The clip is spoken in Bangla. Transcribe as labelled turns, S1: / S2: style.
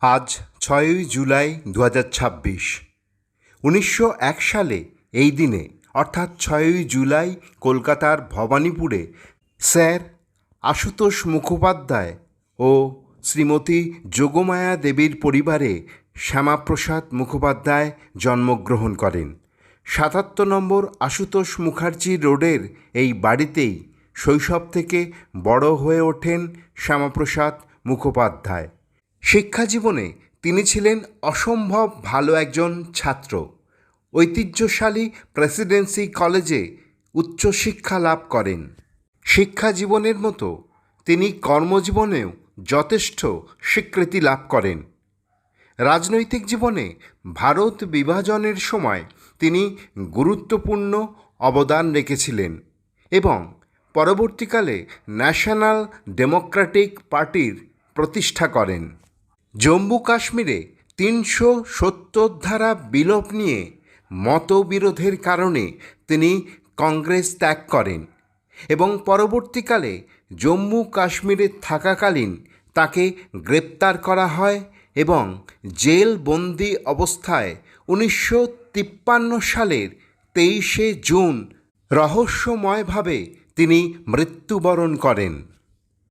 S1: আজ ৬ই জুলাই ২০২৬। ১৯০১ সালে এই দিনে অর্থাৎ ৬ই জুলাই কলকাতার ভবানীপুরে স্যার আশুতোষ মুখোপাধ্যায় ও শ্রীমতী যোগমায়া দেবীর পরিবারে শ্যামাপ্রসাদ মুখোপাধ্যায় জন্মগ্রহণ করেন। ৭৭ নম্বর আশুতোষ মুখার্জি রোডের এই বাড়িতেই শৈশব থেকে বড় হয়ে ওঠেন শ্যামাপ্রসাদ মুখোপাধ্যায়। শিক্ষাজীবনে তিনি ছিলেন অসম্ভব ভালো একজন ছাত্র। ঐতিহ্যশালী প্রেসিডেন্সি কলেজে উচ্চশিক্ষা লাভ করেন। শিক্ষাজীবনের মতো তিনি কর্মজীবনেও যথেষ্ট স্বীকৃতি লাভ করেন। রাজনৈতিক জীবনে ভারত বিভাজনের সময় তিনি গুরুত্বপূর্ণ অবদান রেখেছিলেন এবং পরবর্তীকালে ন্যাশনাল ডেমোক্রেটিক পার্টির প্রতিষ্ঠা করেন। জম্মু কাশ্মীরে ৩৭০ ধারা বিলোপ নিয়ে মতবিরোধের কারণে তিনি কংগ্রেস ত্যাগ করেন এবং পরবর্তীকালে জম্মু কাশ্মীরে থাকাকালীন তাকে গ্রেপ্তার করা হয় এবং জেলবন্দি অবস্থায় ১৯৫৩ সালের ২৩শে জুন রহস্যময়ভাবে তিনি মৃত্যুবরণ করেন।